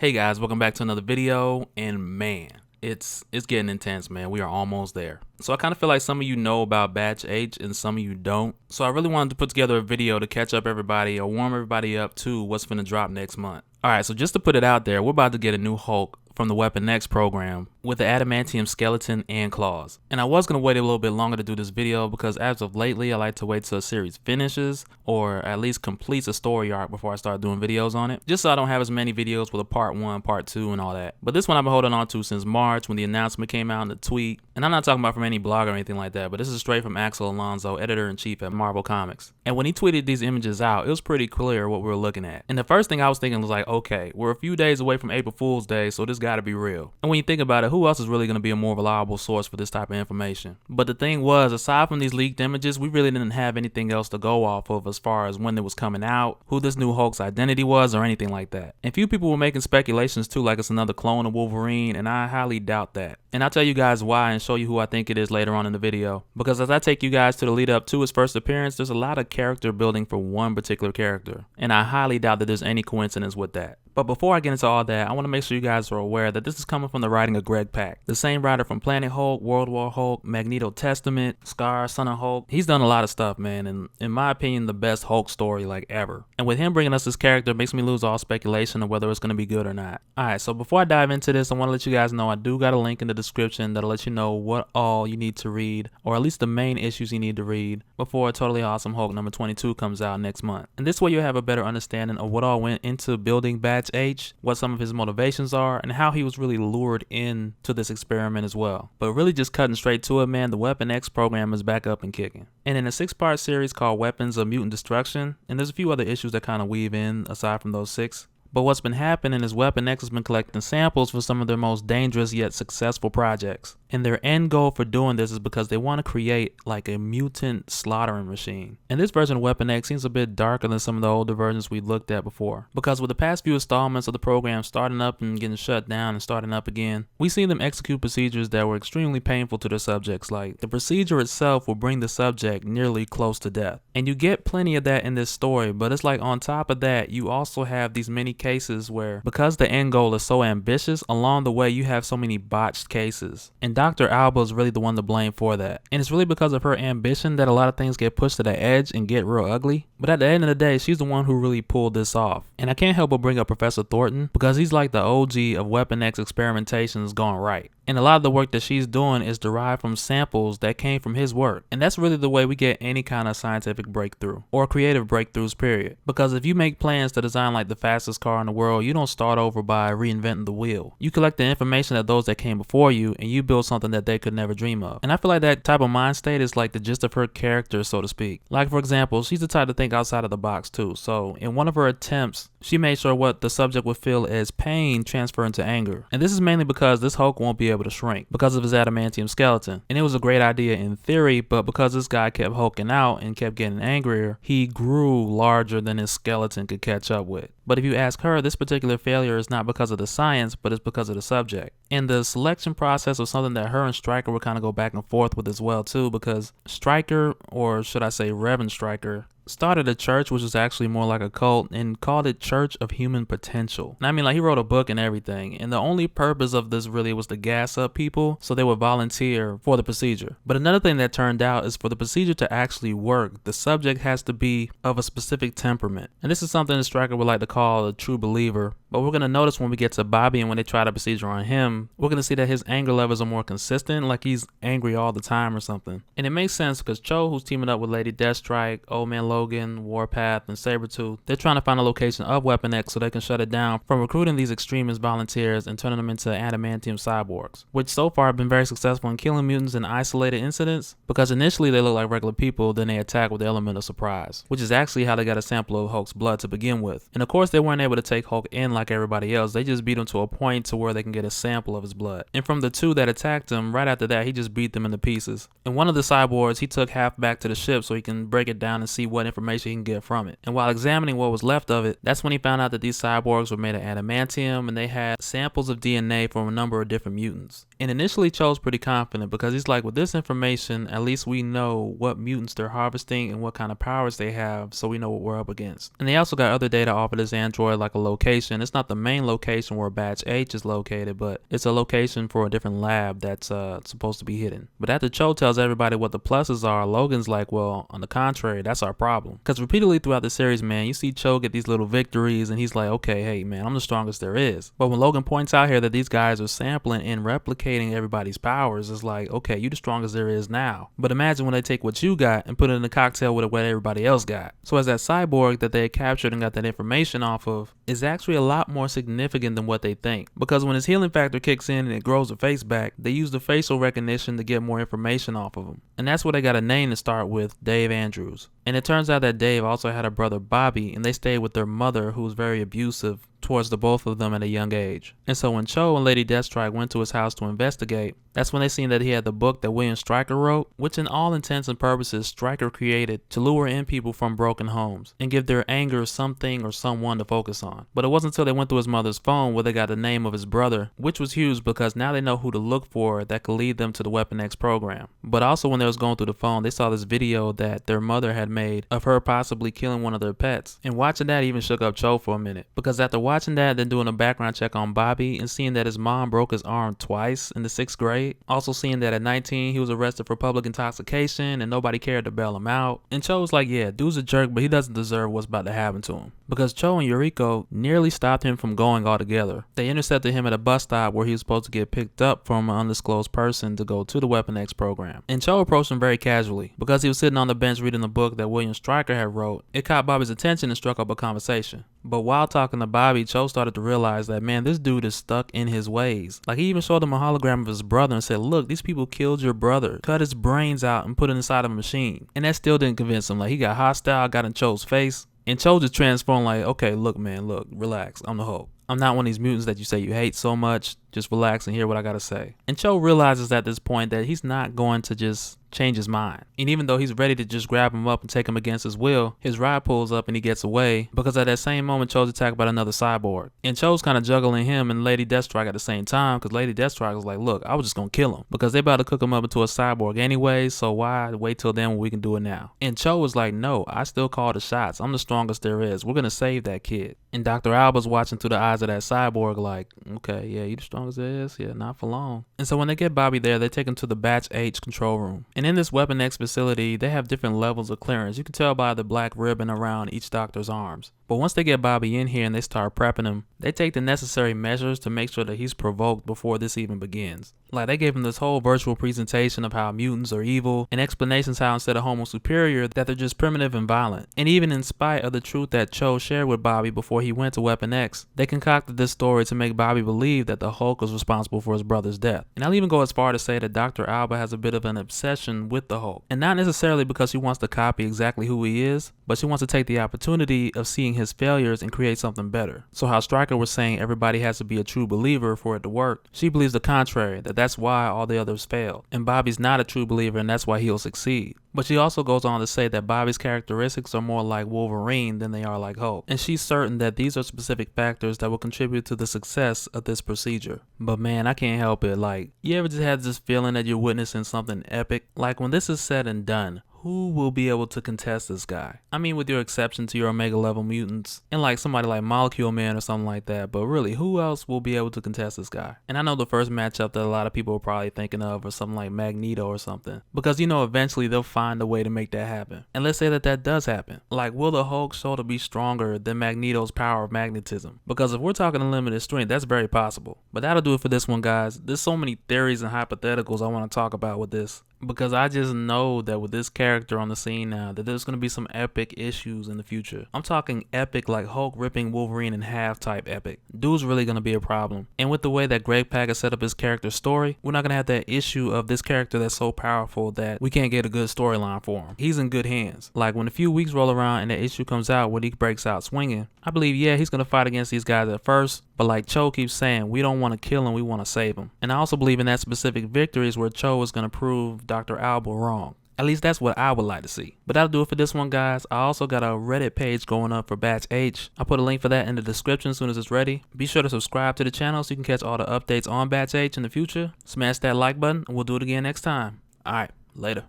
Hey guys, welcome back to another video, and man, it's getting intense, man. We are almost there. So I kind of feel like some of you know about Batch H and some of you don't. So I really wanted to put together a video to catch up everybody or warm everybody up to what's finna drop next month. Alright, so just to put it out there, we're about to get a new Hulk from the Weapon X program with the adamantium skeleton and claws. And I was going to wait a little bit longer to do this video because as of lately I like to wait till a series finishes or at least completes a story arc before I start doing videos on it, just so I don't have as many videos with a part 1, part 2 and all that. But this one I've been holding on to since March when the announcement came out in the tweet. And I'm not talking about from any blog or anything like that, but this is straight from Axel Alonso, editor-in-chief at Marvel Comics. And when he tweeted these images out, it was pretty clear what we were looking at. And the first thing I was thinking was like, okay, we're a few days away from April Fool's Day, so this gotta be real. And when you think about it, who else is really going to be a more reliable source for this type of information? But the thing was, aside from these leaked images, we really didn't have anything else to go off of as far as when it was coming out, who this new Hulk's identity was, or anything like that. And few people were making speculations too, like it's another clone of Wolverine, and I highly doubt that. And I'll tell you guys why and show you who I think it is later on in the video. Because as I take you guys to the lead up to his first appearance, there's a lot of character building for one particular character. And I highly doubt that there's any coincidence with that. But before I get into all that, I want to make sure you guys are aware that this is coming from the writing of Greg Pak, the same writer from Planet Hulk, World War Hulk, Magneto Testament, Scar, Son of Hulk. He's done a lot of stuff, man, and in my opinion, the best Hulk story like ever. And with him bringing us this character makes me lose all speculation of whether it's going to be good or not. Alright, so before I dive into this, I want to let you guys know I do got a link in the description that'll let you know what all you need to read, or at least the main issues you need to read before Totally Awesome Hulk number 22 comes out next month. And this way you'll have a better understanding of what all went into building Batch H, what some of his motivations are, and how he was really lured into this experiment as well. But really just cutting straight to it, man, the Weapon X program is back up and kicking. And in a 6-part series called Weapons of Mutant Destruction, and there's a few other issues that kind of weave in aside from those 6. But what's been happening is Weapon X has been collecting samples for some of their most dangerous yet successful projects. And their end goal for doing this is because they want to create like a mutant slaughtering machine. And this version of Weapon X seems a bit darker than some of the older versions we looked at before. Because with the past few installments of the program starting up and getting shut down and starting up again, we see them execute procedures that were extremely painful to their subjects. Like the procedure itself will bring the subject nearly close to death. And you get plenty of that in this story, but it's like on top of that, you also have these many cases where, because the end goal is so ambitious, along the way you have so many botched cases. And Dr. Alba is really the one to blame for that. And it's really because of her ambition that a lot of things get pushed to the edge and get real ugly. But at the end of the day, she's the one who really pulled this off. And I can't help but bring up Professor Thornton because he's like the OG of Weapon X experimentations gone right. And a lot of the work that she's doing is derived from samples that came from his work. And that's really the way we get any kind of scientific breakthrough or creative breakthroughs, period. Because if you make plans to design like the fastest car in the world, you don't start over by reinventing the wheel. You collect the information of those that came before you and you build something that they could never dream of. And I feel like that type of mind state is like the gist of her character, so to speak. Like for example, she's the type to think outside of the box too. So in one of her attempts, she made sure what the subject would feel as pain transfer into anger. And this is mainly because this Hulk won't be able to shrink because of his adamantium skeleton. And it was a great idea in theory, but because this guy kept hulking out and kept getting angrier, he grew larger than his skeleton could catch up with. But if you ask her, this particular failure is not because of the science, but it's because of the subject. And the selection process was something that her and Stryker would kind of go back and forth with as well too, because Stryker, or should I say Reverend Stryker, started a church which was actually more like a cult and called it Church of Human Potential. And I mean, like, he wrote a book and everything, and the only purpose of this really was to gas up people so they would volunteer for the procedure. But another thing that turned out is for the procedure to actually work, the subject has to be of a specific temperament. And this is something that Stryker would like to call a true believer. But we're going to notice when we get to Bobby and when they try the procedure on him, we're going to see that his anger levels are more consistent, like he's angry all the time or something. And it makes sense because Cho, who's teaming up with Lady Deathstrike, Old Man Logan, Warpath, and Sabretooth, they're trying to find a location of Weapon X so they can shut it down from recruiting these extremist volunteers and turning them into adamantium cyborgs, which so far have been very successful in killing mutants in isolated incidents because initially they look like regular people, then they attack with the element of surprise, which is actually how they got a sample of Hulk's blood to begin with. And of course they weren't able to take Hulk in like everybody else, they just beat him to a point to where they can get a sample of his blood. And from the 2 that attacked him, right after that he just beat them into pieces. And one of the cyborgs, he took half back to the ship so he can break it down and see what information he can get from it. And while examining what was left of it, that's when he found out that these cyborgs were made of adamantium and they had samples of DNA from a number of different mutants. And initially Cho's pretty confident because he's like, with this information, at least we know what mutants they're harvesting and what kind of powers they have, so we know what we're up against. And they also got other data off of this android, like a location. It's not the main location where Batch H is located, but it's a location for a different lab that's supposed to be hidden. But after Cho tells everybody what the pluses are, Logan's like, well, on the contrary, that's our problem. Because repeatedly throughout the series, man, you see Cho get these little victories and he's like, okay, hey man, I'm the strongest there is. But when Logan points out here that these guys are sampling and replicating everybody's powers, it's like, okay, you the strongest there is now. But imagine when they take what you got and put it in a cocktail with what everybody else got. So as that cyborg that they had captured and got that information off of is actually a lot more significant than what they think. Because when his healing factor kicks in and it grows the face back, they use the facial recognition to get more information off of him. And that's where they got a name to start with, Dave Andrews. And it turns out that Dave also had a brother Bobby, and they stayed with their mother, who was very abusive towards the both of them at a young age. And so when Cho and Lady Deathstrike went to his house to investigate, that's when they seen that he had the book that William Stryker wrote, which in all intents and purposes Stryker created to lure in people from broken homes and give their anger something or someone to focus on. But it wasn't until they went through his mother's phone where they got the name of his brother, which was huge because now they know who to look for that could lead them to the Weapon X program. But also when they was going through the phone, they saw this video that their mother had made of her possibly killing one of their pets. And watching that even shook up Cho for a minute, because after watching that, then doing a background check on Bobby and seeing that his mom broke his arm twice in the 6th grade, also seeing that at 19 he was arrested for public intoxication and nobody cared to bail him out. And Cho was like, yeah, dude's a jerk, but he doesn't deserve what's about to happen to him. Because Cho and Yuriko nearly stopped him from going altogether. They intercepted him at a bus stop where he was supposed to get picked up from an undisclosed person to go to the Weapon X program. And Cho approached him very casually because he was sitting on the bench reading the book that William Stryker had wrote. It caught Bobby's attention and struck up a conversation. But while talking to Bobby, Cho started to realize that, man, this dude is stuck in his ways. Like, he even showed him a hologram of his brother and said, look, these people killed your brother, cut his brains out and put it inside of a machine. And that still didn't convince him. Like, he got hostile, got in Cho's face. And Cho just transformed like, okay, look, man, look, relax. I'm the Hulk. I'm not one of these mutants that you say you hate so much. Just relax and hear what I gotta say. And Cho realizes at this point that he's not going to just change his mind. And even though he's ready to just grab him up and take him against his will, his ride pulls up and he gets away because at that same moment Cho's attacked by another cyborg. And Cho's kind of juggling him and Lady Deathstrike at the same time because Lady Deathstrike was like, look, I was just gonna kill him because they about to cook him up into a cyborg anyway, so why wait till then when we can do it now? And Cho was like, no, I still call the shots. I'm the strongest there is. We're gonna save that kid. And Dr. Alba's watching through the eyes of that cyborg like, okay, yeah, you the strongest there is? Yeah, not for long. And so when they get Bobby there, they take him to the Batch H control room. And in this Weapon X facility, they have different levels of clearance. You can tell by the black ribbon around each doctor's arms. But once they get Bobby in here and they start prepping him, they take the necessary measures to make sure that he's provoked before this even begins. Like, they gave him this whole virtual presentation of how mutants are evil and explanations how instead of homo superior that they're just primitive and violent. And even in spite of the truth that Cho shared with Bobby before he went to Weapon X, they concocted this story to make Bobby believe that the Hulk was responsible for his brother's death. And I'll even go as far to say that Dr. Alba has a bit of an obsession with the Hulk. And not necessarily because she wants to copy exactly who he is, but she wants to take the opportunity of seeing his failures and create something better. So how Stryker was saying everybody has to be a true believer for it to work, she believes the contrary, that's why all the others failed. And Bobby's not a true believer and that's why he'll succeed. But she also goes on to say that Bobby's characteristics are more like Wolverine than they are like Hulk. And she's certain that these are specific factors that will contribute to the success of this procedure. But man, I can't help it. Like, you ever just had this feeling that you're witnessing something epic? Like, when this is said and done, who will be able to contest this guy? I mean, with your exception to your Omega level mutants and like somebody like Molecule Man or something like that, but really, who else will be able to contest this guy? And I know the first matchup that a lot of people are probably thinking of or something like Magneto or something, because you know eventually they'll find a way to make that happen. And let's say that that does happen. Like, will the Hulk show to be stronger than Magneto's power of magnetism? Because if we're talking unlimited strength, that's very possible. But that'll do it for this one, guys. There's so many theories and hypotheticals I want to talk about with this, because I just know that with this character on the scene now, that there's going to be some epic issues in the future. I'm talking epic, like Hulk ripping Wolverine in half type epic. Dude's really going to be a problem. And with the way that Greg Pak has set up his character's story, we're not going to have that issue of this character that's so powerful that we can't get a good storyline for him. He's in good hands. Like, when a few weeks roll around and the issue comes out when he breaks out swinging, I believe, yeah, he's going to fight against these guys at first, but like Cho keeps saying, we don't want to kill him, we want to save him. And I also believe in that specific victory is where Cho is going to prove Dr. Alba wrong. At least that's what I would like to see. But that'll do it for this one, guys. I also got a Reddit page going up for Batch H. I'll put a link for that in the description as soon as it's ready. Be sure to subscribe to the channel so you can catch all the updates on Batch H in the future. Smash that like button and we'll do it again next time. Alright, later.